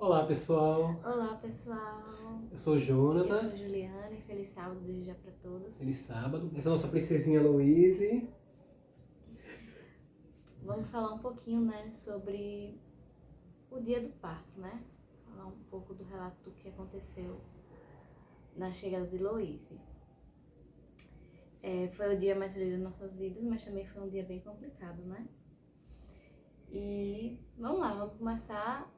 Olá, pessoal. Olá, pessoal. Eu sou o Eu Jonatas. sou Juliana e feliz sábado desde já para todos. Feliz sábado. Essa é a nossa princesinha Louise. Vamos falar um pouquinho, né, sobre o dia do parto, né? Falar um pouco do relato do que aconteceu na chegada de Louise. Foi o dia mais feliz das nossas vidas, mas também foi um dia bem complicado, né? E vamos lá, vamos começar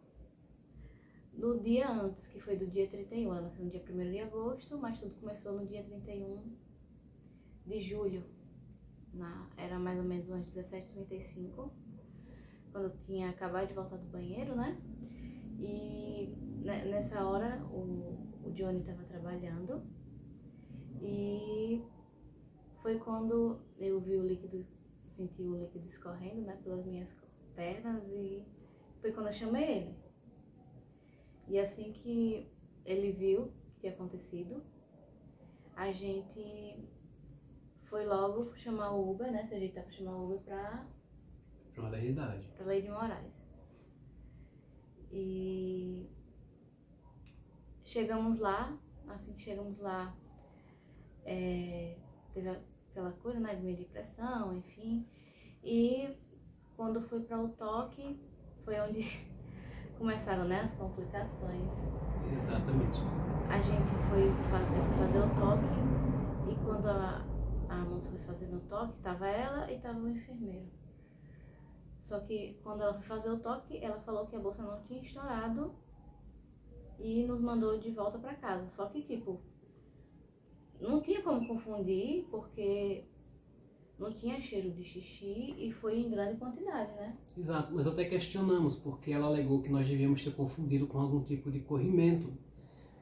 no dia antes, que foi do dia 31. Ela nasceu no dia 1º de agosto, mas tudo começou no dia 31 de julho. Era mais ou menos umas 17h35, quando eu tinha acabado de voltar do banheiro, né? E nessa hora o Johnny estava trabalhando e foi quando eu vi o líquido, senti o líquido escorrendo, né, pelas minhas pernas, e foi quando eu chamei ele. E assim que ele viu o que tinha acontecido, a gente foi logo chamar o Uber, né? Se ajeitar para chamar o Uber para Maternidade. Lady Moraes. E chegamos lá, assim que chegamos lá, teve aquela coisa, né, de medir pressão, enfim. E quando foi para o toque, foi onde começaram, né, as complicações. Exatamente. Eu fui fazer o toque, e quando a moça foi fazer meu toque, tava ela e tava o enfermeiro. Só que quando ela foi fazer o toque, ela falou que a bolsa não tinha estourado e nos mandou de volta para casa. Só que, tipo, não tinha como confundir, porque não tinha cheiro de xixi e foi em grande quantidade, né? Exato, mas até questionamos, porque ela alegou que nós devíamos ter confundido com algum tipo de corrimento.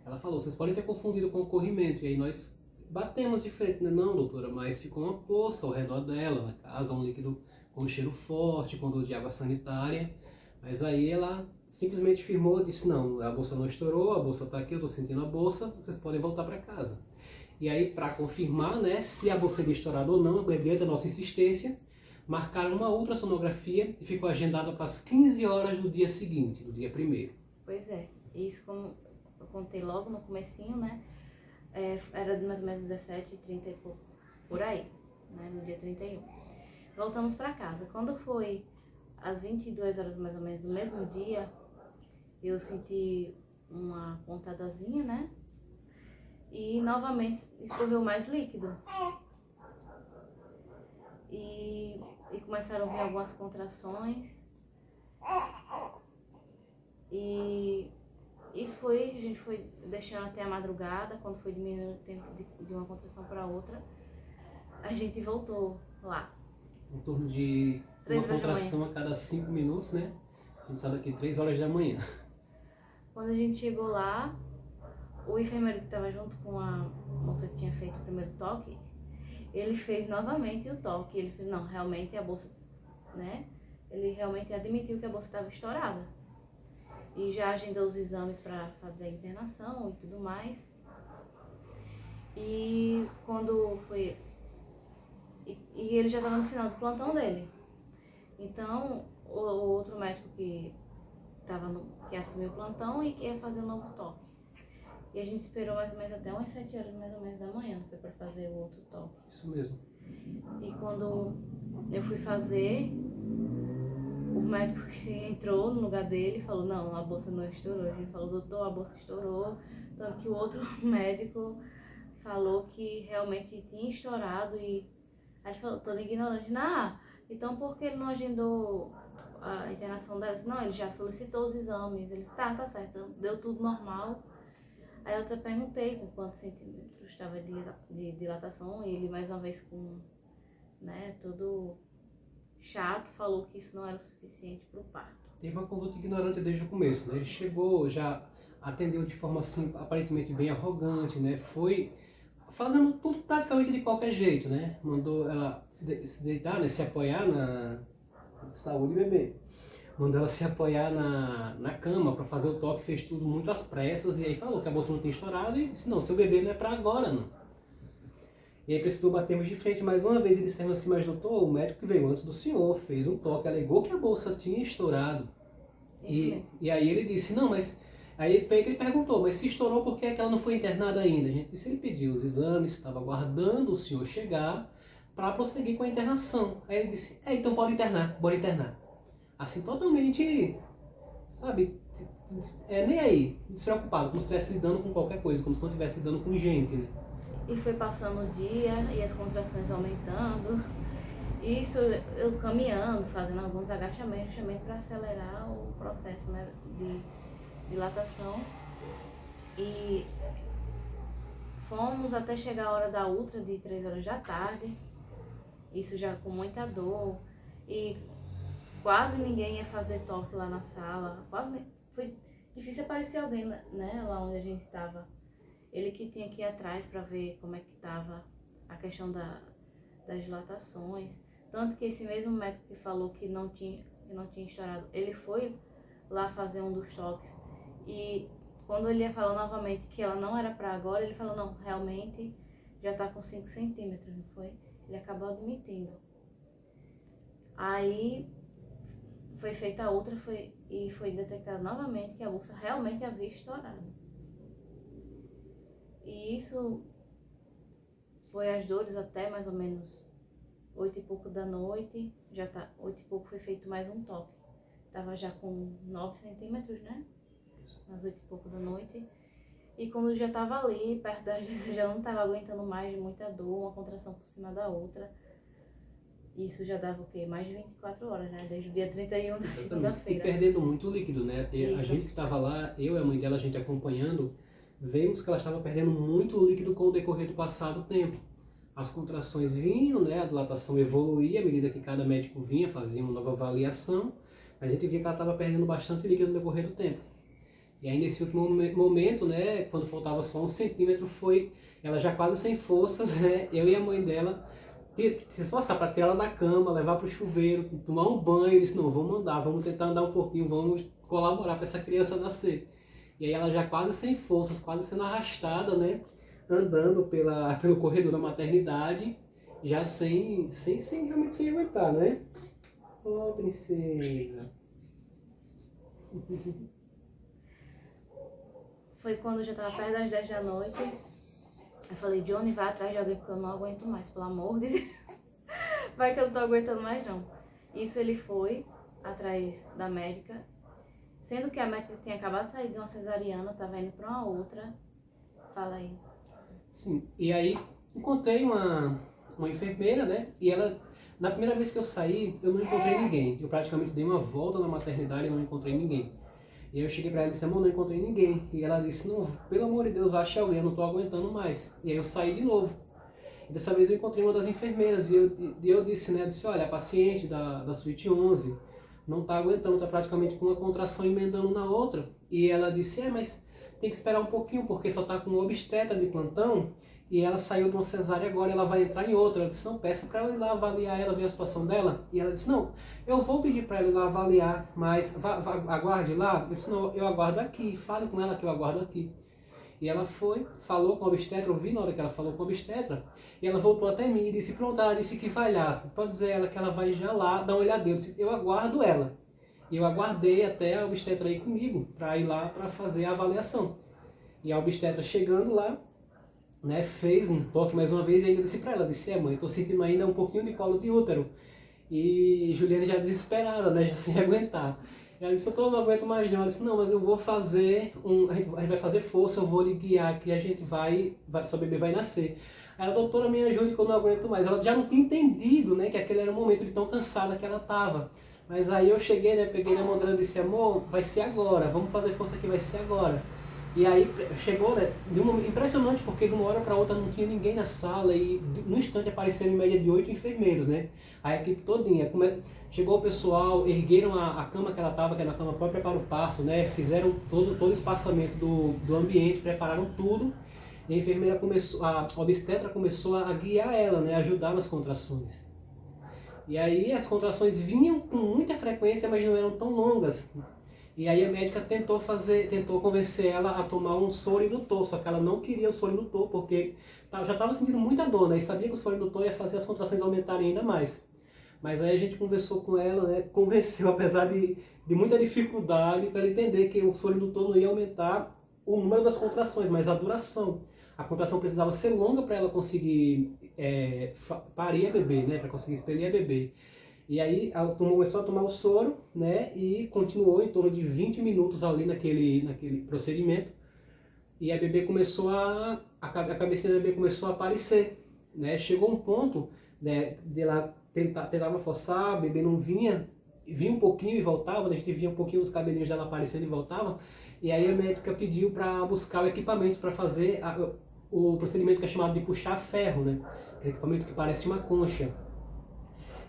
Ela falou, vocês podem ter confundido com corrimento, e aí nós batemos de frente, né? Não, doutora, mas ficou uma poça ao redor dela, na casa, um líquido com cheiro forte, com dor de água sanitária. Mas aí ela simplesmente firmou, disse, não, a bolsa não estourou, a bolsa está aqui, eu estou sentindo a bolsa, vocês podem voltar para casa. E aí, para confirmar, né, se a bolsa havia estourado ou não, mediante a nossa insistência, marcaram uma ultrassonografia e ficou agendada para as 15 horas do dia seguinte, do dia 1º. Pois é, isso como eu contei logo no comecinho, né? Era de mais ou menos 17h30 e pouco, por aí, né, no dia 31. Voltamos para casa. Quando foi às 22 horas mais ou menos do mesmo dia, eu senti uma pontadazinha, né? E novamente escorreu mais líquido. E começaram a vir algumas contrações. E isso a gente foi deixando até a madrugada. Quando foi diminuindo o tempo de uma contração para outra, a gente voltou lá. Em torno de 3 uma horas da manhã. contração a cada 5 minutos, né? A gente sabe aqui 3 horas da manhã. Quando a gente chegou lá, o enfermeiro que estava junto com a moça que tinha feito o primeiro toque, ele fez novamente o toque. Ele fez, não, realmente a bolsa, né? Ele realmente admitiu que a bolsa estava estourada. E já agendou os exames para fazer a internação e tudo mais. E quando foi... E ele já estava no final do plantão dele. Então, o outro médico que assumiu o plantão e que ia fazer um novo toque. E a gente esperou mais ou menos até umas 7 horas mais ou menos da manhã, foi para fazer o outro toque. Isso mesmo. E quando eu fui fazer, o médico que entrou no lugar dele falou, não, a bolsa não estourou. A gente falou, doutor, a bolsa estourou. Tanto que o outro médico falou que realmente tinha estourado, e aí ele falou, toda ignorante, então por que ele não agendou a internação dela? Disse, não, ele já solicitou os exames. Ele disse, tá certo, deu tudo normal. Aí eu até perguntei com quantos centímetros estava de dilatação, e ele mais uma vez com, né, todo chato, falou que isso não era o suficiente para o parto. Teve uma conduta ignorante desde o começo, né? Ele chegou, já atendeu de forma assim, aparentemente bem arrogante, né? Foi fazendo tudo praticamente de qualquer jeito, né? Mandou ela se deitar, né? Se apoiar na saúde bebê. Mandou ela se apoiar na cama para fazer o toque, fez tudo muito às pressas, e aí falou que a bolsa não tinha estourado e disse, não, seu bebê não é para agora, não. E aí precisou batermos de frente mais uma vez e dissemos assim, mas doutor, o médico que veio antes do senhor fez um toque, alegou que a bolsa tinha estourado. E aí ele disse, não, mas Aí foi que ele perguntou, mas se estourou, por que é que ela não foi internada ainda? A gente disse, ele pediu os exames, estava aguardando o senhor chegar para prosseguir com a internação. Aí ele disse, então pode internar, bora internar. Assim, totalmente, sabe, nem aí, despreocupado, como se estivesse lidando com qualquer coisa, como se não estivesse lidando com gente, né? E foi passando o dia e as contrações aumentando. Isso eu caminhando, fazendo alguns agachamentos para acelerar o processo, né, de dilatação. E fomos até chegar a hora da ultra de 3 horas da tarde. Isso já com muita dor. E quase ninguém ia fazer toque lá na sala. Foi difícil aparecer alguém, né, lá onde a gente estava. Ele que tinha que ir atrás para ver como é que estava a questão das dilatações. Tanto que esse mesmo médico que falou que não tinha estourado, ele foi lá fazer um dos toques. E quando ele ia falar novamente que ela não era para agora, ele falou, não, realmente já tá com 5 centímetros, não foi? Ele acabou admitindo. Aí foi feita a outra e foi detectado novamente que a bolsa realmente havia estourado. E isso foi as dores até mais ou menos 8 e pouco da noite. 8 e pouco foi feito mais um toque. Tava já com 9 centímetros, né? Às 8 e pouco da noite. E quando já tava ali, perto das vezes, eu já não tava aguentando mais, de muita dor, uma contração por cima da outra. Isso já dava o quê? Mais de 24 horas, né? Desde o dia 31 da segunda-feira. E perdendo muito líquido, né? E a Isso. gente que estava lá, eu e a mãe dela, a gente acompanhando, vemos que ela estava perdendo muito líquido com o decorrer do passado tempo. As contrações vinham, né? A dilatação evoluía à medida que cada médico vinha, fazia uma nova avaliação. A gente via que ela estava perdendo bastante líquido no decorrer do tempo. E aí nesse último momento, né, quando faltava só 1 centímetro, foi ela já quase sem forças, né? Eu e a mãe dela se esforçar para tirar ela da cama, levar para o chuveiro, tomar um banho. Eu disse, não, vamos andar, vamos tentar andar um pouquinho, vamos colaborar para essa criança nascer. E aí ela já quase sem forças, quase sendo arrastada, né, andando pelo corredor da maternidade, já realmente sem aguentar, né? Oh, princesa. Foi quando já tava perto das 10 da noite. Eu falei, Johnny, vai atrás de alguém porque eu não aguento mais, pelo amor de Deus. Vai que eu não tô aguentando mais não. Isso ele foi atrás da médica, sendo que a médica tinha acabado de sair de uma cesariana, tava indo pra uma outra. Fala aí. Sim, e aí encontrei uma enfermeira, né? E ela, na primeira vez que eu saí, eu não encontrei ninguém. Eu praticamente dei uma volta na maternidade e não encontrei ninguém. E aí eu cheguei pra ela e disse, amor, não encontrei ninguém. E ela disse, não, pelo amor de Deus, ache alguém, eu não tô aguentando mais. E aí eu saí de novo. E dessa vez eu encontrei uma das enfermeiras e eu disse, né, olha, a paciente da suíte 11 não tá aguentando, tá praticamente com uma contração emendando na outra. E ela disse, mas tem que esperar um pouquinho, porque só tá com uma obstetra de plantão e ela saiu de uma cesárea agora, ela vai entrar em outra. Ela disse, não, peça para ela ir lá avaliar, ela ver a situação dela. E ela disse, não, eu vou pedir para ela ir lá avaliar, mas aguarde lá. Eu disse, não, eu aguardo aqui, fale com ela que eu aguardo aqui. E ela foi, falou com a obstetra, eu vi na hora que ela falou com a obstetra, e ela voltou até mim e disse, pronto, ela disse que vai lá, pode dizer ela que ela vai já lá dar uma olhada. Eu disse, eu aguardo ela. E eu aguardei até a obstetra ir comigo, para ir lá para fazer a avaliação. E a obstetra chegando lá, né, fez um toque mais uma vez e ainda disse para ela, disse, mãe, estou sentindo ainda um pouquinho de colo de útero. E Juliana já desesperada, né, já sem aguentar. Ela disse, eu não aguento mais não. Ela disse, não, mas eu vou fazer, a gente vai fazer força, eu vou lhe guiar, que a gente sua bebê vai nascer. Aí a doutora, me ajude que eu não aguento mais. Ela já não tinha entendido, né, que aquele era o momento de tão cansada que ela estava. Mas aí eu cheguei, né, peguei na mão dela e disse, amor, vai ser agora, vamos fazer força que vai ser agora. E aí chegou, né, impressionante, porque de uma hora para outra não tinha ninguém na sala e no instante apareceram em média de 8 enfermeiros, né? A equipe todinha. Chegou o pessoal, ergueram a cama que ela estava, que era a cama própria para o parto, né? Fizeram todo o espaçamento do ambiente, prepararam tudo. E a enfermeira a obstetra começou a guiar ela, né? Ajudar nas contrações. E aí as contrações vinham com muita frequência, mas não eram tão longas. E aí a médica tentou convencer ela a tomar um soro indutor, só que ela não queria o soro indutor, porque já estava sentindo muita dor, né? E sabia que o soro indutor ia fazer as contrações aumentarem ainda mais. Mas aí a gente conversou com ela, né, convenceu, apesar de muita dificuldade, para ela entender que o soro indutor não ia aumentar o número das contrações, mas a duração. A contração precisava ser longa para ela conseguir parir a bebê, né, para conseguir expelir a bebê. E aí ela começou a tomar o soro, né, e continuou em torno de 20 minutos ali naquele procedimento. E a bebê começou a cabecinha da bebê começou a aparecer, né? Chegou um ponto, né, de ela tentava forçar, a bebê não vinha um pouquinho e voltava, a gente via um pouquinho os cabelinhos dela aparecendo e voltava. E aí a médica pediu para buscar o equipamento para fazer o procedimento que é chamado de puxar ferro, né? Aquele equipamento que parece uma concha.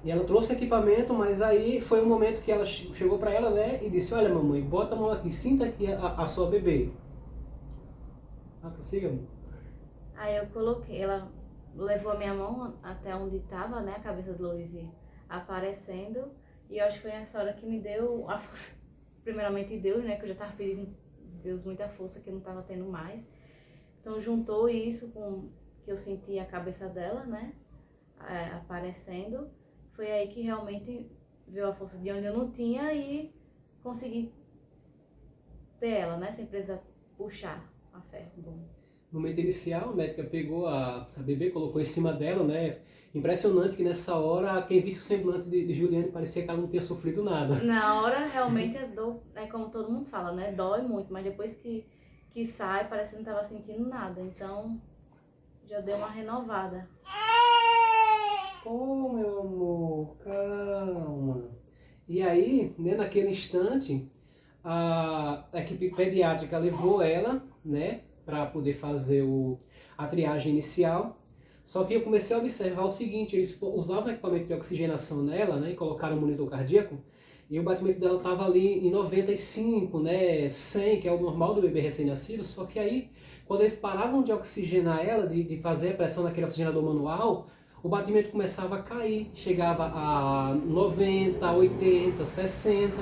E ela trouxe o equipamento, mas aí foi um momento que ela chegou para ela, né, e disse: olha, mamãe, bota a mão aqui, sinta aqui a sua bebê. Ah, prossiga, amor. Aí eu coloquei, ela levou a minha mão até onde estava, né, a cabeça do Luiz aparecendo, e eu acho que foi nessa hora que me deu a força, primeiramente Deus, né, que eu já estava pedindo Deus muita força, que eu não estava tendo mais. Então juntou isso com que eu senti a cabeça dela, né, aparecendo, foi aí que realmente veio a força de onde eu não tinha e consegui ter ela, né, sem precisar puxar a ferro. Bom. No momento inicial, a médica pegou a bebê, colocou em cima dela, né? Impressionante que nessa hora, quem visse o semblante de Juliane parecia que ela não tinha sofrido nada. Na hora, realmente, é como todo mundo fala, né? Dói muito, mas depois que sai, parece que não estava sentindo nada. Então, já deu uma renovada. Oh, meu amor, calma. E aí, né, naquele instante, a equipe pediátrica levou ela, né, para poder fazer a triagem inicial. Só que eu comecei a observar o seguinte: eles usavam equipamento de oxigenação nela, né, e colocaram um monitor cardíaco, e o batimento dela estava ali em 95, né, 100, que é o normal do bebê recém-nascido. Só que aí, quando eles paravam de oxigenar ela, de fazer a pressão naquele oxigenador manual, o batimento começava a cair, chegava a 90, 80, 60,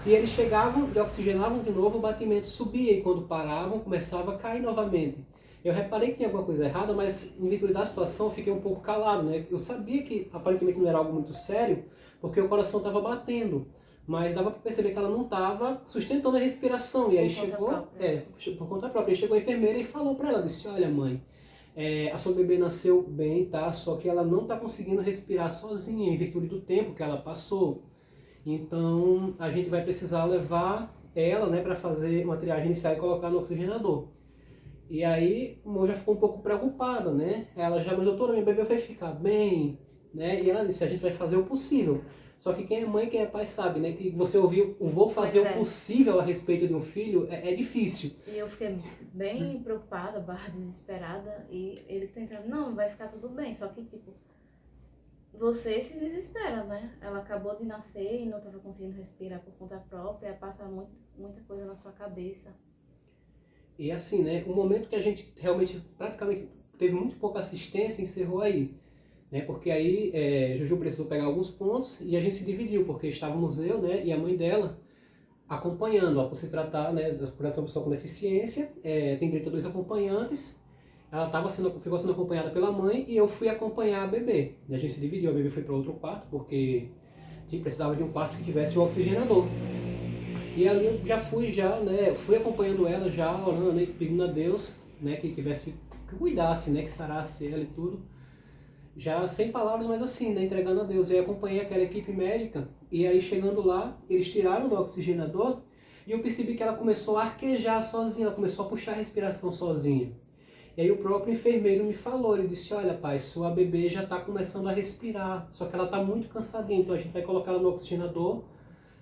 e eles chegavam e oxigenavam de novo, o batimento subia, e quando paravam, começava a cair novamente. Eu reparei que tinha alguma coisa errada, mas em virtude da situação eu fiquei um pouco calado, né? Eu sabia que aparentemente não era algo muito sério, porque o coração estava batendo, mas dava para perceber que ela não estava sustentando a respiração. E aí por conta própria, e chegou a enfermeira e falou para ela, disse: olha, mãe, a sua bebê nasceu bem, tá? Só que ela não está conseguindo respirar sozinha, em virtude do tempo que ela passou. Então, a gente vai precisar levar ela, né, para fazer uma triagem inicial e colocar no oxigenador. E aí, a mãe já ficou um pouco preocupada, né? Ela já, mas doutora, minha bebê vai ficar bem, né? E ela disse: a gente vai fazer o possível. Só que quem é mãe, quem é pai sabe, né? Que você ouviu o vou fazer o possível a respeito de um filho é difícil. E eu fiquei bem preocupada, desesperada, e ele tentando: não, vai ficar tudo bem. Só que, tipo, você se desespera, né? Ela acabou de nascer e não estava conseguindo respirar por conta própria, passa muita coisa na sua cabeça. E assim, né? O momento que a gente realmente, praticamente, teve muito pouca assistência, encerrou aí. Né? Porque aí Juju precisou pegar alguns pontos e a gente se dividiu, porque estávamos eu, né, e a mãe dela acompanhando, por se tratar, né, por essa pessoa com deficiência, tem direito a 2 acompanhantes. Ela ficou sendo acompanhada pela mãe e eu fui acompanhar a bebê. E a gente se dividiu, a bebê foi para outro quarto, porque precisava de um quarto que tivesse o oxigenador. E ali eu já fui, né, fui acompanhando ela, já orando, né, pedindo a Deus, né, que cuidasse, né, que sarasse ela e tudo. Já sem palavras, mas assim, né, entregando a Deus. Eu acompanhei aquela equipe médica, e aí chegando lá, eles tiraram do oxigenador, e eu percebi que ela começou a arquejar sozinha, ela começou a puxar a respiração sozinha. E aí o próprio enfermeiro me falou, ele disse: olha, pai, sua bebê já está começando a respirar, só que ela está muito cansadinha, então a gente vai colocar ela no oxigenador,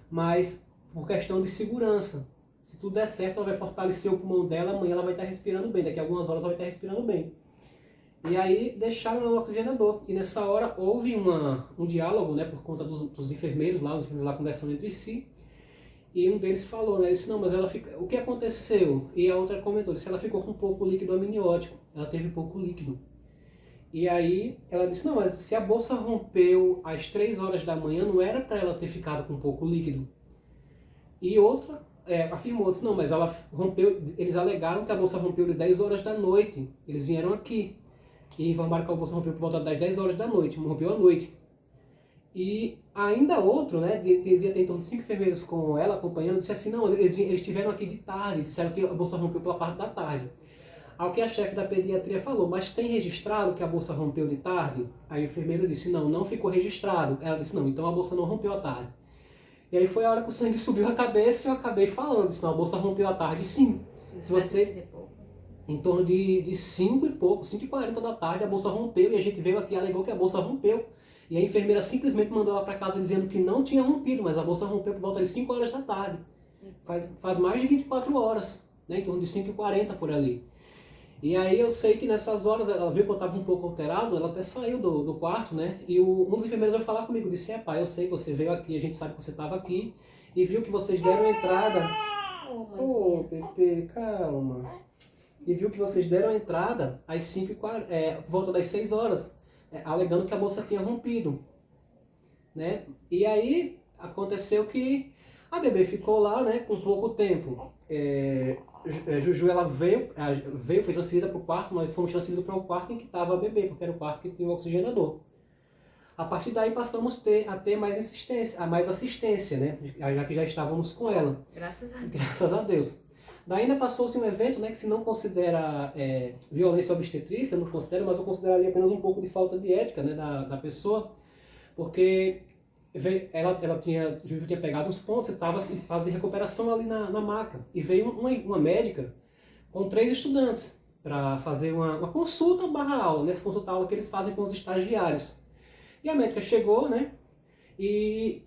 mas por questão de segurança. Se tudo der certo, ela vai fortalecer o pulmão dela, amanhã ela vai estar respirando bem, daqui a algumas horas ela vai estar respirando bem. E aí deixaram ela no oxigenador. E nessa hora houve um diálogo, né, por conta dos enfermeiros lá, os enfermeiros lá conversando entre si. E um deles falou, né, disse: não, mas ela fica, o que aconteceu? E a outra comentou, disse: ela ficou com pouco líquido amniótico, ela teve pouco líquido. E aí ela disse: não, mas se a bolsa rompeu às 3 horas da manhã, não era para ela ter ficado com pouco líquido. E outra afirmou, disse: não, mas ela rompeu, eles alegaram que a bolsa rompeu de 10 horas da noite, eles vieram aqui e informaram que a bolsa rompeu por volta das 10 horas da noite, rompeu à noite. E ainda outro, né, devia ter em torno de 5 enfermeiros com ela, acompanhando, disse assim, não, eles estiveram aqui de tarde, disseram que a bolsa rompeu pela parte da tarde. Ao que a chefe da pediatria falou, mas tem registrado que a bolsa rompeu de tarde? Aí o enfermeiro disse, não, não ficou registrado. Ela disse, não, então a bolsa não rompeu à tarde. E aí foi a hora que o sangue subiu a cabeça e eu acabei falando, disse, não, a bolsa rompeu à tarde, sim. Se você, em torno de 5 e pouco, 5h40 da tarde, a bolsa rompeu e a gente veio aqui e alegou que a bolsa rompeu. E a enfermeira simplesmente mandou ela para casa dizendo que não tinha rompido, mas a bolsa rompeu por volta de 5 horas da tarde. Faz mais de 24 horas, né, em torno de 5h40 por ali. E aí eu sei que nessas horas, ela viu que eu estava um pouco alterado, ela até saiu do quarto, né? E um dos enfermeiros veio falar comigo, disse, pai, eu sei que você veio aqui, a gente sabe que você estava aqui, e viu que vocês deram entrada... Ô, Pepe, calma. E viu que vocês deram entrada às 5h40, por volta das 6 horas, alegando que a bolsa tinha rompido, né? E aí aconteceu que a bebê ficou lá, né, com pouco tempo. Juju, ela veio, foi transferida para o quarto, nós fomos transferidos para o quarto em que estava a bebê, porque era o quarto que tinha o oxigenador. A partir daí passamos a ter mais assistência, né, já que já estávamos com ela. Graças a Deus. Graças a Deus. Daí ainda passou-se um evento, né, que se não considera violência obstetrícia, eu não considero, mas eu consideraria apenas um pouco de falta de ética, né, da pessoa, porque Juju tinha pegado uns pontos e estava em fase de recuperação ali na maca. E veio uma médica com 3 estudantes para fazer uma consulta barra aula, nessa consulta aula que eles fazem com os estagiários. E a médica chegou, né, e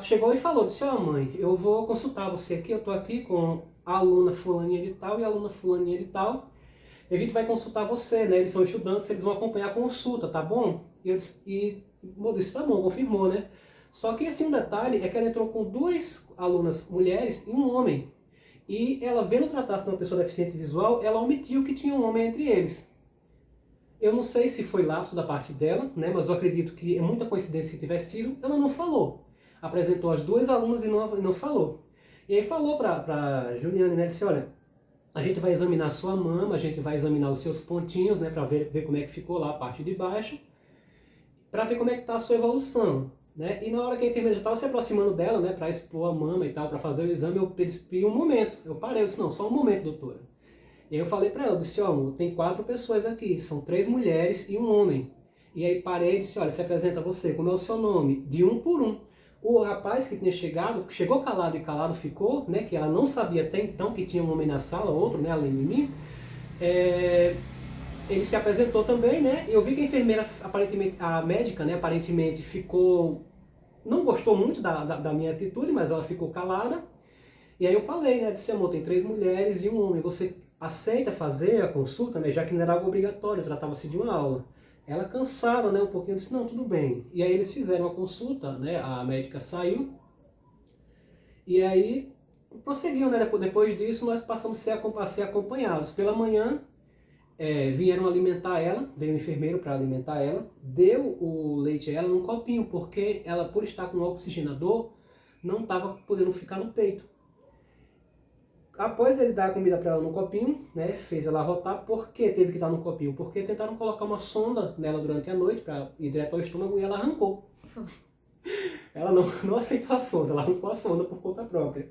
chegou e falou, disse, mãe, eu vou consultar você aqui, eu estou aqui com a aluna fulaninha de tal e a aluna fulaninha de tal, e a gente vai consultar você, né, eles são estudantes, eles vão acompanhar a consulta, tá bom? E eu disse, tá bom, confirmou, né? Só que assim, um detalhe é que ela entrou com 2 alunas mulheres e um homem. E ela, vendo tratar-se de uma pessoa deficiente visual, ela omitiu que tinha um homem entre eles. Eu não sei se foi lapso da parte dela, né? Mas eu acredito que é muita coincidência se tivesse sido. Ela não falou. Apresentou as 2 alunas e não falou. E aí falou pra Juliane, né? Disse, olha, a gente vai examinar a sua mama, a gente vai examinar os seus pontinhos, né? Pra ver como é que ficou lá a parte de baixo, para ver como é que está a sua evolução, né? E na hora que a enfermeira já estava se aproximando dela, né, para expor a mama e tal, para fazer o exame, eu pedi um momento. Eu parei, eu disse, não, só um momento, doutora. E aí eu falei para ela, eu disse, tem 4 pessoas aqui, são 3 mulheres e um homem. E aí parei e disse, olha, se apresenta você, como é o seu nome? De um por um. O rapaz que tinha chegado, que chegou calado e calado ficou, né, que ela não sabia até então que tinha um homem na sala, outro, né, além de mim, ele se apresentou também, né? Eu vi que a enfermeira, aparentemente, a médica, né, aparentemente não gostou muito da minha atitude, mas ela ficou calada. E aí eu falei, né, disse, amor, tem 3 mulheres e um homem, você aceita fazer a consulta, né, já que não era algo obrigatório, tratava-se de uma aula. Ela cansada, né, um pouquinho, disse, não, tudo bem. E aí eles fizeram a consulta, né, a médica saiu, e aí prosseguiu, né, depois disso nós passamos a ser acompanhados. Pela manhã, vieram alimentar ela, veio um enfermeiro para alimentar ela, deu o leite a ela num copinho, porque ela, por estar com o oxigenador, não estava podendo ficar no peito. Após ele dar a comida para ela no copinho, né, fez ela arrotar. Por que teve que estar no copinho? Porque tentaram colocar uma sonda nela durante a noite para ir direto ao estômago e ela arrancou. Ela não aceitou a sonda, ela arrancou a sonda por conta própria.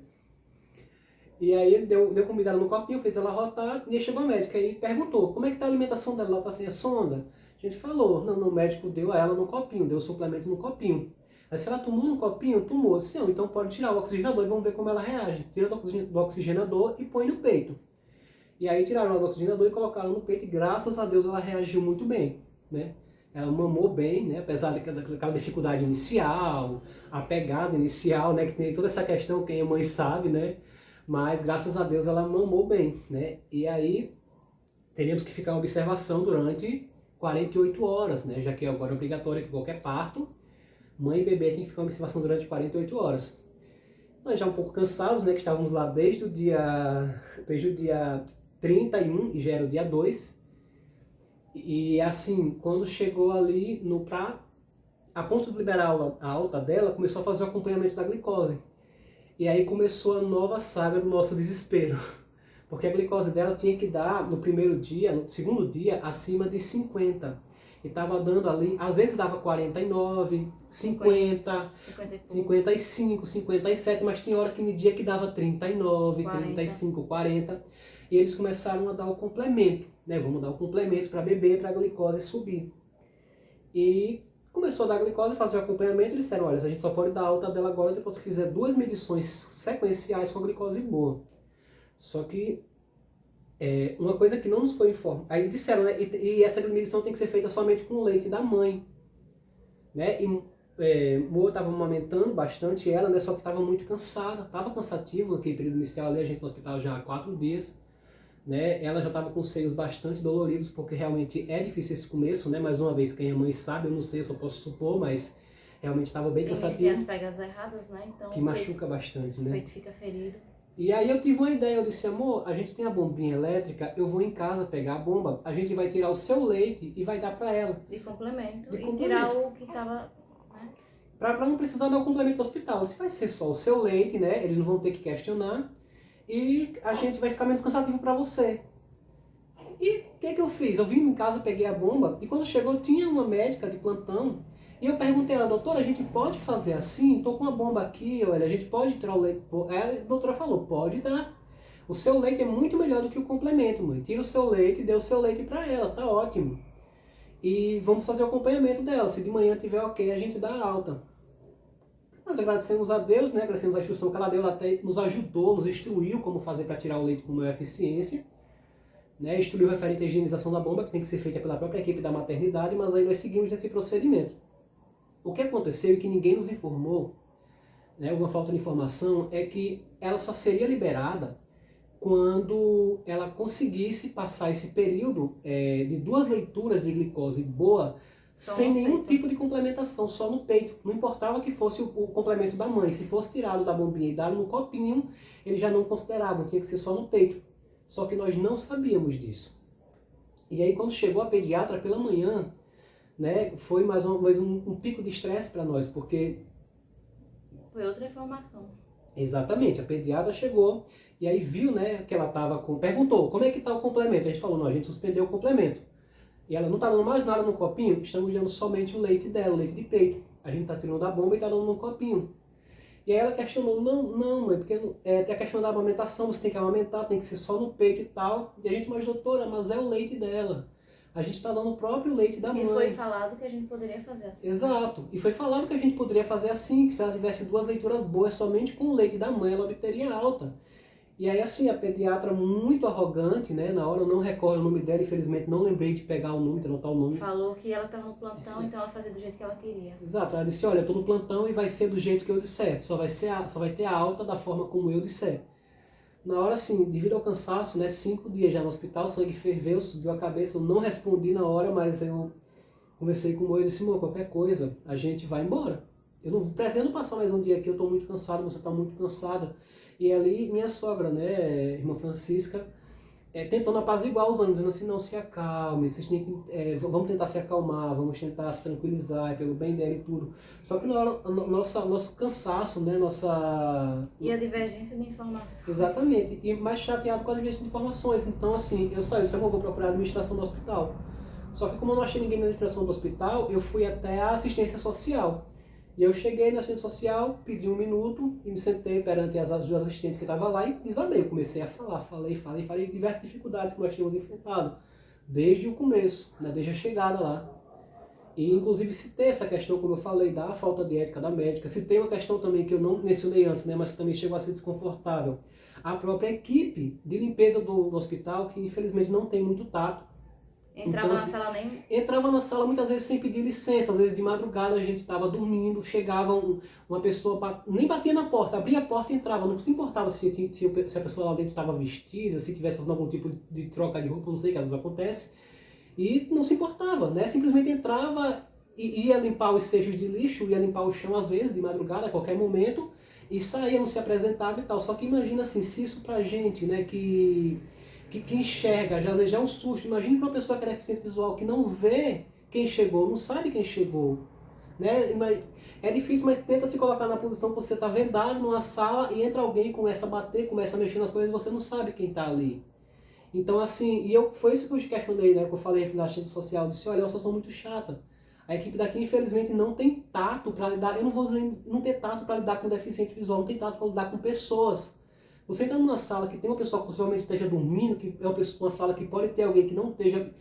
E aí ele deu comida no copinho, fez ela rotar, e aí chegou a médica e perguntou, como é que tá a alimentação dela? Ela tá sem a sonda? A gente falou, não, o médico deu a ela no copinho, deu o suplemento no copinho. Aí se ela tomou no copinho, tomou. Disse, não, então pode tirar o oxigenador e vamos ver como ela reage. Tira do oxigenador e põe no peito. E aí tiraram ela do oxigenador e colocaram no peito e graças a Deus ela reagiu muito bem, né? Ela mamou bem, né? Apesar daquela dificuldade inicial, a pegada inicial, né? Que tem toda essa questão, quem é mãe sabe, né? Mas graças a Deus ela mamou bem, né? E aí teríamos que ficar em observação durante 48 horas, né? Já que agora é obrigatório que qualquer parto, mãe e bebê tem que ficar em observação durante 48 horas. Nós já um pouco cansados, né? Que estávamos lá desde o dia 31 e já era o dia 2. E assim, quando chegou ali a ponto de liberar a alta dela, começou a fazer o acompanhamento da glicose. E aí começou a nova saga do nosso desespero. Porque a glicose dela tinha que dar no primeiro dia, no segundo dia, acima de 50. E tava dando ali, às vezes dava 49, 50, 55, 57, mas tinha hora que media que dava 39, 35, 40. E eles começaram a dar o complemento, né? Vamos dar o complemento para beber, para a glicose subir. E começou a dar glicose, fazer o acompanhamento, e disseram, olha, a gente só pode dar alta dela agora depois que fizer 2 medições sequenciais com a glicose boa. Só que uma coisa que não nos foi informada, aí disseram, né, e essa medição tem que ser feita somente com o leite da mãe, né, e Moa estava amamentando bastante ela, né, só que estava muito cansada, estava cansativo naquele período inicial ali, a gente no hospital já há 4 dias, né, ela já estava com seios bastante doloridos, porque realmente é difícil esse começo, né, mais uma vez, quem é mãe sabe, eu não sei, eu só posso supor, mas realmente estava bem cansativo. Tem as pegas erradas, né, então que machuca bastante, né. O peito fica ferido. E aí eu tive uma ideia, eu disse, amor, a gente tem a bombinha elétrica, eu vou em casa pegar a bomba, a gente vai tirar o seu leite e vai dar para ela. De complemento. Tirar o que estava... Né? Para não precisar dar o complemento do hospital. Se vai ser só o seu leite, né, eles não vão ter que questionar e a gente vai ficar menos cansativo para você. E o que eu fiz? Eu vim em casa, peguei a bomba e quando chegou tinha uma médica de plantão. E eu perguntei a ela, doutora, a gente pode fazer assim? Estou com uma bomba aqui, olha, a gente pode tirar o leite? A doutora falou, pode dar. O seu leite é muito melhor do que o complemento, mãe. Tira o seu leite e dê o seu leite para ela, tá ótimo. E vamos fazer o acompanhamento dela. Se de manhã tiver ok, a gente dá a alta. Nós agradecemos a Deus, né? Agradecemos a instrução que ela deu, ela até nos ajudou, nos instruiu como fazer para tirar o leite com maior eficiência. Né? Instruiu referente à higienização da bomba, que tem que ser feita pela própria equipe da maternidade, mas aí nós seguimos nesse procedimento. O que aconteceu e que ninguém nos informou, né, uma falta de informação, é que ela só seria liberada quando ela conseguisse passar esse período de 2 leituras de glicose boa, sem nenhum tipo de complementação, só no peito. Não importava que fosse o complemento da mãe. Se fosse tirado da bombinha e dado no copinho, eles já não consideravam, tinha que ser só no peito. Só que nós não sabíamos disso. E aí quando chegou a pediatra pela manhã, né, foi mais um pico de estresse para nós, porque... Foi outra informação. Exatamente, a pediatra chegou e aí viu, né, que ela estava com... Perguntou, como é que está o complemento? A gente falou, não, a gente suspendeu o complemento. E ela não está dando mais nada no copinho, estamos dando somente o leite dela, o leite de peito. A gente está tirando da bomba e está dando no copinho. E aí ela questionou, não, mãe, porque tem a questão da amamentação, você tem que amamentar, tem que ser só no peito e tal. E a gente, mas doutora, mas é o leite dela. A gente está dando o próprio leite da mãe. E foi falado que a gente poderia fazer assim. Exato. E foi falado que a gente poderia fazer assim, que se ela tivesse 2 leituras boas somente com o leite da mãe, ela obteria alta. E aí assim, a pediatra muito arrogante, né, na hora eu não recordo o nome dela, infelizmente não lembrei de pegar o nome, de anotar o nome. Falou que ela estava no plantão, então ela fazia do jeito que ela queria. Exato. Ela disse, olha, eu estou no plantão e vai ser do jeito que eu disser. Só vai ter a alta da forma como eu disser. Na hora, assim, devido ao cansaço, né, 5 dias já no hospital, o sangue ferveu, subiu a cabeça, eu não respondi na hora, mas eu conversei com o Moa e disse, Moa, qualquer coisa, a gente vai embora. Eu não pretendo passar mais um dia aqui, eu estou muito cansado, você está muito cansada. E ali, minha sogra, né, irmã Francisca, tentando apaziguar os ânimos, dizendo assim, não, se acalme, vocês têm que, vamos tentar se acalmar, vamos tentar se tranquilizar, pelo bem dela e tudo. Só que na hora, nosso cansaço, né, E a divergência de informações. Exatamente, e mais chateado com a divergência de informações. Então, assim, eu saí, eu vou procurar a administração do hospital. Só que como eu não achei ninguém na administração do hospital, eu fui até a assistência social. E eu cheguei na assistência social, pedi 1 minuto e me sentei perante as 2 assistentes que estavam lá e desabei. Eu comecei a falar, falei diversas dificuldades que nós tínhamos enfrentado desde o começo, né, desde a chegada lá. E inclusive citei essa questão, como eu falei, da falta de ética da médica. Citei uma questão também que eu não mencionei antes, né, mas também chegou a ser desconfortável. A própria equipe de limpeza do hospital, que infelizmente não tem muito tato. Entrava então, na sala nem... Entrava na sala muitas vezes sem pedir licença, às vezes de madrugada a gente estava dormindo, chegava uma pessoa, nem batia na porta, abria a porta e entrava, não se importava se a pessoa lá dentro estava vestida, se tivesse algum tipo de troca de roupa, não sei, que às vezes acontece, e não se importava, né? Simplesmente entrava e ia limpar os cestos de lixo, ia limpar o chão às vezes, de madrugada, a qualquer momento, e saía, não se apresentava e tal. Só que imagina assim, se isso pra gente, né, que enxerga, já é um susto. Imagina para uma pessoa que é deficiente visual, que não vê quem chegou, não sabe quem chegou. Né? É difícil, mas tenta se colocar na posição que você está vendado numa sala e entra alguém, começa a bater, começa a mexer nas coisas e você não sabe quem está ali. Então, assim, foi isso que eu te questionei, né? Que eu falei na assistente social, eu disse, olha, é uma situação muito chata. A equipe daqui, infelizmente, não tem tato para lidar, eu não vou dizer não ter tato para lidar com deficiente visual, não tem tato para lidar com pessoas. Você entra numa sala que tem uma pessoa que possivelmente esteja dormindo, que é uma sala que pode ter alguém que não esteja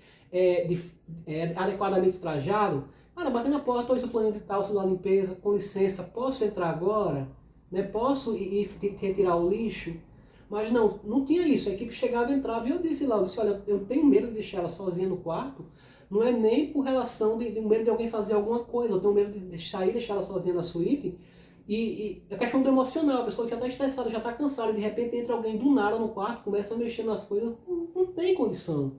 adequadamente trajado, cara, bater na porta, oi, sou fulano de tal, sou da limpeza, com licença, posso entrar agora? Né? Posso ir retirar o lixo? Mas não tinha isso. A equipe chegava, entrava e eu disse lá, olha, eu tenho medo de deixar ela sozinha no quarto, não é nem por relação de medo de alguém fazer alguma coisa, eu tenho medo de deixar ela sozinha na suíte, e a questão do emocional, a pessoa já está estressada, já está cansada, de repente entra alguém do nada no quarto, começa a mexer nas coisas, não tem condição.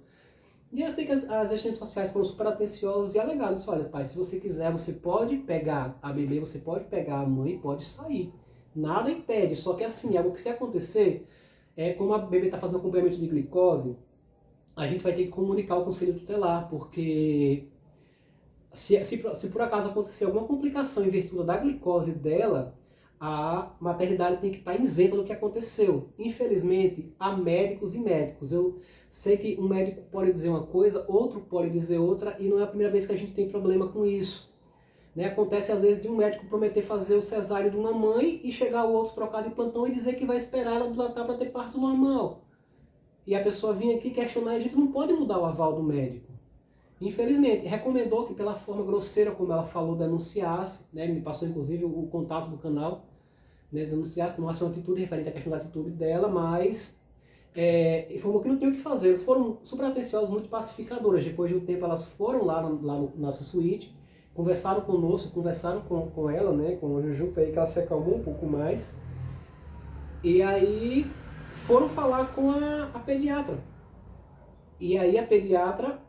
E eu sei que as assistentes sociais foram super atenciosas e alegaram, disse, olha, pai, se você quiser, você pode pegar a bebê, você pode pegar a mãe, pode sair. Nada impede, só que assim, algo que se acontecer, como a bebê está fazendo acompanhamento de glicose, a gente vai ter que comunicar ao conselho tutelar, porque se por acaso acontecer alguma complicação em virtude da glicose dela, a maternidade tem que estar isenta do que aconteceu. Infelizmente, há médicos e médicos. Eu sei que um médico pode dizer uma coisa, outro pode dizer outra, e não é a primeira vez que a gente tem problema com isso. Né? Acontece às vezes de um médico prometer fazer o cesáreo de uma mãe e chegar o outro trocado de plantão e dizer que vai esperar ela dilatar para ter parto normal. E a pessoa vir aqui questionar, e a gente não pode mudar o aval do médico. Infelizmente, recomendou que pela forma grosseira como ela falou, denunciasse, né? Me passou inclusive o contato do canal, né? Denunciasse, tomasse uma atitude referente à questão da atitude dela, mas informou que não tinha o que fazer. Eles foram super atenciosos, muito pacificadoras. Depois de um tempo elas foram lá no nossa suíte, conversaram conosco, conversaram com ela, né? Com a Juju, foi aí que ela se acalmou um pouco mais. E aí foram falar com a pediatra. E aí a pediatra,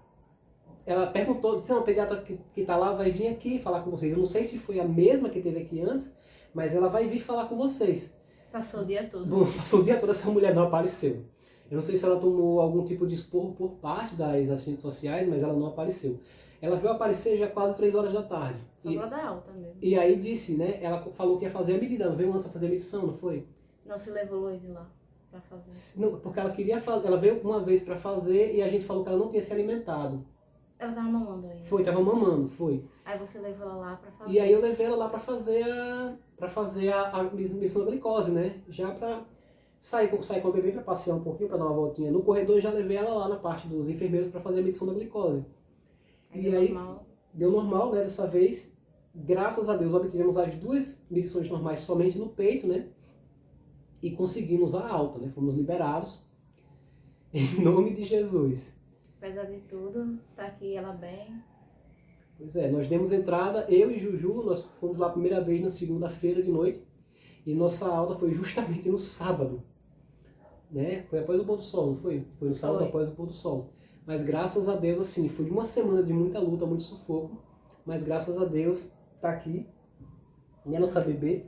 ela perguntou, disse, a pediatra que está lá vai vir aqui falar com vocês. Eu não sei se foi a mesma que teve aqui antes, mas ela vai vir falar com vocês. Passou o dia todo. Bom, passou o dia todo, essa mulher não apareceu. Eu não sei se ela tomou algum tipo de esporro por parte das assistentes sociais, mas ela não apareceu. Ela veio aparecer já quase 3 horas da tarde. Só pra dar alta mesmo. E aí disse, né? Ela falou que ia fazer a medida, ela veio antes a fazer a medição, não foi? Não se levou Luiz lá pra fazer. Não, porque ela queria fazer, ela veio uma vez pra fazer e a gente falou que ela não tinha se alimentado. Ela tava mamando ainda. Foi, tava mamando, foi. Aí você levou ela lá pra fazer. E aí eu levei ela lá pra fazer a medição da glicose, né? Já pra sair com a bebê pra passear um pouquinho, pra dar uma voltinha. No corredor eu já levei ela lá na parte dos enfermeiros pra fazer a medição da glicose. Aí aí normal. Deu normal, né? Dessa vez, graças a Deus, obtivemos as 2 medições normais somente no peito, né? E conseguimos a alta, né? Fomos liberados em nome de Jesus. Apesar de tudo, tá aqui ela bem. Pois é, nós demos entrada, eu e Juju, nós fomos lá a primeira vez na segunda-feira de noite e nossa alta foi justamente no sábado, né? Foi após o pôr do sol, não foi? Foi no sábado após o pôr do sol. Mas graças a Deus, assim, foi uma semana de muita luta, muito sufoco, mas graças a Deus tá aqui, né? Nossa bebê,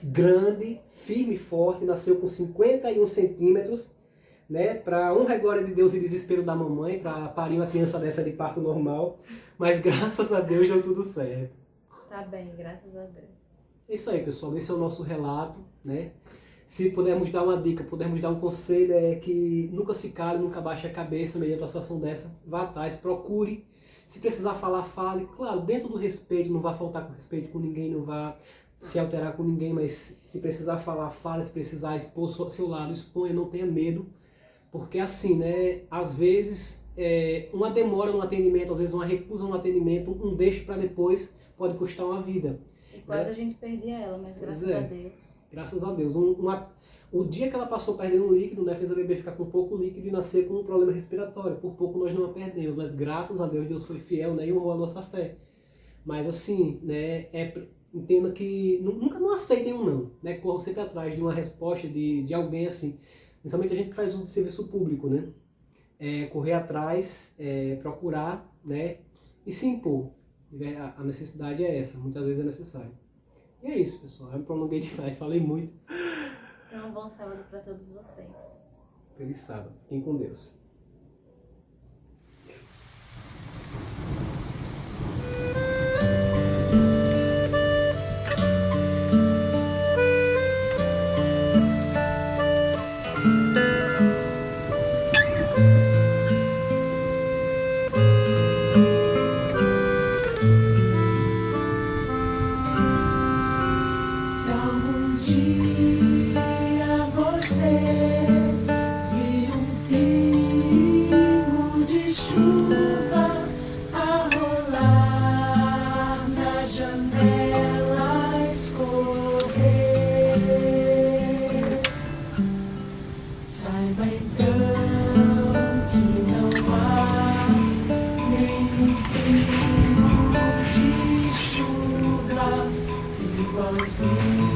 grande, firme e forte, nasceu com 51 centímetros, né, para honra e glória de Deus e desespero da mamãe, para parir uma criança dessa de parto normal, mas graças a Deus deu tudo certo. Tá bem, graças a Deus. É isso aí, pessoal, esse é o nosso relato, né? Se pudermos dar uma dica, pudermos dar um conselho, é que nunca se cale, nunca baixe a cabeça mediante uma situação dessa, vá atrás, procure, se precisar falar, fale, claro, dentro do respeito, não vá faltar com respeito com ninguém, não vá se alterar com ninguém, mas se precisar falar, fale, se precisar expor seu lado, exponha, não tenha medo. Porque assim, né, às vezes uma demora no atendimento, às vezes uma recusa no atendimento, um deixo para depois pode custar uma vida. E quase a gente perdia ela, mas graças a Deus. Graças a Deus. O dia que ela passou perdendo líquido, né, fez a bebê ficar com pouco líquido e nascer com um problema respiratório. Por pouco nós não a perdemos, mas graças a Deus, Deus foi fiel, né, e honrou a nossa fé. Mas assim, né, entenda que nunca não aceitem um não, né, corram sempre atrás de uma resposta de alguém assim. Principalmente a gente que faz uso de serviço público, né? Correr atrás, procurar, né? E se impor. A necessidade é essa, muitas vezes é necessário. E é isso, pessoal. Eu me prolonguei demais, falei muito. Então, um bom sábado para todos vocês. Feliz sábado. Fiquem com Deus. Saiba então que não há nenhum tempo de chuva igualzinho